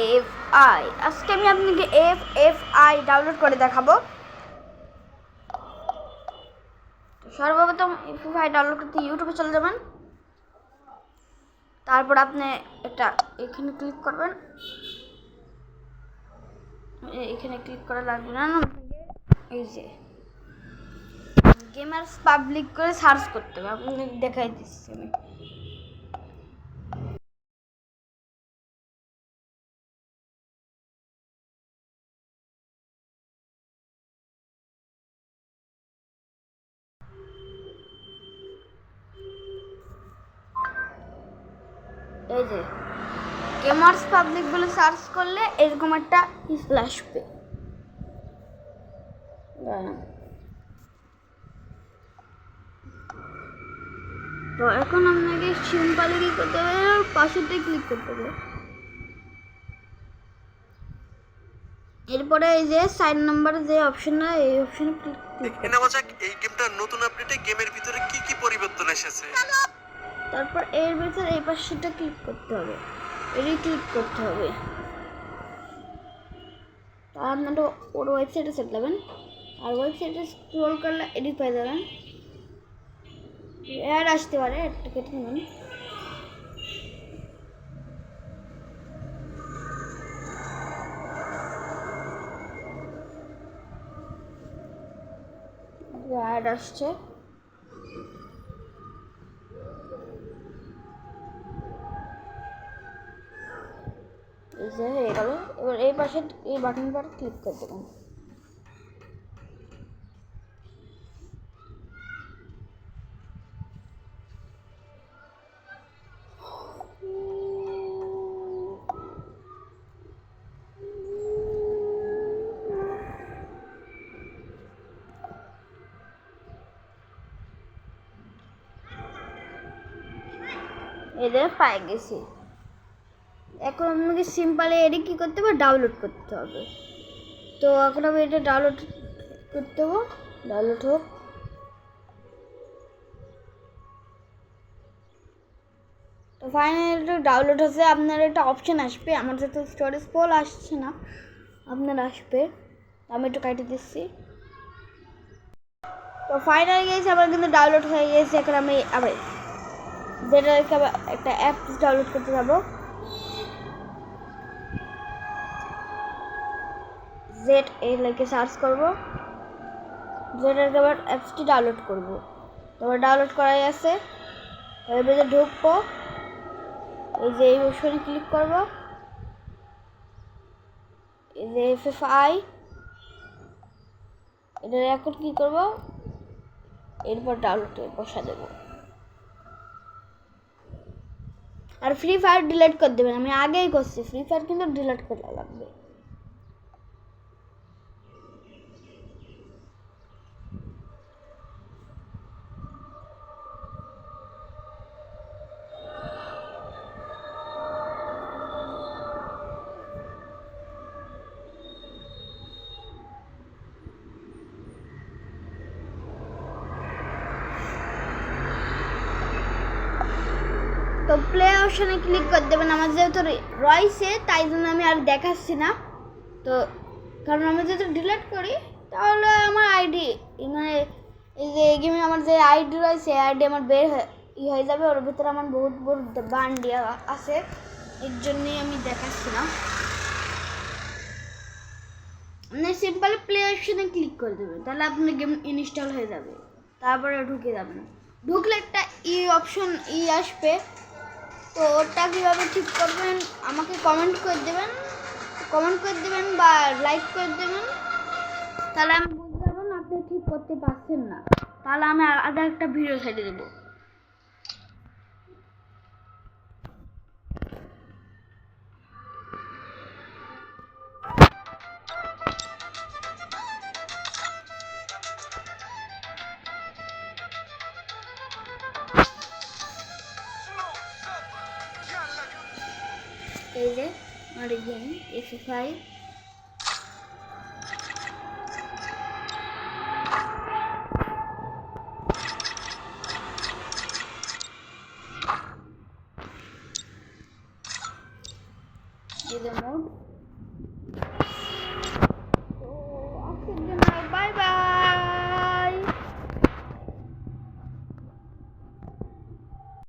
F I. আজকে আমি আপনাকে এফ আই ডাউনলোড করে দেখাবো। সর্বপ্রথম এফ আই ডাউনলোড করতে ইউটিউবে চলে যাবেন। তারপর আপনি এটা এখানে ক্লিক করবেন। এখানে ক্লিক করা লাগবে না, আপনাকে এই যে গেমার্স পাবলিক করে সার্চ করতে হবে। আপনি দেখাই দিচ্ছি আমি। এই যে গেমার্স পাবলিক বলে সার্চ করলে এরকম একটা আসবে। তো এখন আপনাকে সিম্পলি কি করতে হবে, পাশেতে ক্লিক করতে হবে। এরপরে এই যে সাইন নাম্বার যে অপশনটা, এই অপশনে ক্লিক দেখে নেওয়া যাক এই গেমটার নতুন আপডেটে গেমের ভিতরে কি কি পরিবর্তন এসেছে। তারপর এর ভিতরে এই পাশেটা ক্লিক করতে হবে, এরই ক্লিক করতে হবে। তার আপনারা ওর ওয়েবসাইটে চলে যাবেন, আর ওয়েবসাইটে স্ক্রল করলে এডিট পেয়ে যাবেন। অ্যাড আসতে পারে, একটা কেটে নেবেন। অ্যাড আসছে, এই যে হয়ে গেল। এবার এই পাশে এই বাটন পর ক্লিক করে দেবেন। এদের পাই গেছি। এখন আপনাকে সিম্পলি এডি কী করতে হবে, ডাউনলোড করতে হবে। তো এখন আমি এটা ডাউনলোড করতে হবে, ডাউনলোড হোক। তো ফাইনালি এটা ডাউনলোড হচ্ছে। আপনার একটা অপশান আসবে, আমার যাতে স্টোরেজ ফুল আসছে না, আপনার আসবে। আমি একটু কাটে দিচ্ছি। তো ফাইনালি গিয়েছে, আমার কিন্তু ডাউনলোড হয়ে গেছে। এখন আমি আবার যেটা একটা অ্যাপস ডাউনলোড করতে যাবো, জেড এই লিখে সার্চ করবো, জেডের আবার অ্যাপসটি ডাউনলোড করবো। তারপর ডাউনলোড করাই আছে, এর ভিতরে ঢুকবো। এই যে এই অপশনে ক্লিক করবো, এই যে এফএফআই, এটা এখন কী করবো, এরপর ডাউনলোডে বসা দেবো। আর ফ্রি ফায়ার ডিলিট করে দেবেন, আমি আগেই করছি। ফ্রি ফায়ার কিন্তু ডিলিট করা লাগবে। তো প্লে অপশানে ক্লিক করে দেবেন। আমার যেহেতু রয়েছে তাই জন্য আমি আর দেখাচ্ছি না। তো কারণ আমি যদি ডিলিট করি তাহলে আমার আইডি, মানে এই যে গেমে আমার যে আইডি রয়েছে, আইডি আমার বের হয়ে যাবে। ওর ভিতরে আমার বহুত বহুত বান্ডি আছে, এর জন্যই আমি দেখাচ্ছি না। আপনি সিম্পলি প্লে অপশানে ক্লিক করে দেবেন, তাহলে আপনার গেম ইনস্টল হয়ে যাবে। তারপরে ঢুকে যাবেন, ঢুকলে একটা অপশন আসবে। তো ওটা কীভাবে ঠিক করবেন আমাকে কমেন্ট করে দেবেন বা লাইক করে দেবেন, তাহলে আমি বুঝতে পারবো না আপনি ঠিক করতে পারছেন না। তাহলে আমি আলাদা একটা ভিডিও ছেড়ে দেবো। এই যে আমার গেম এফএফআই, এই যে মোড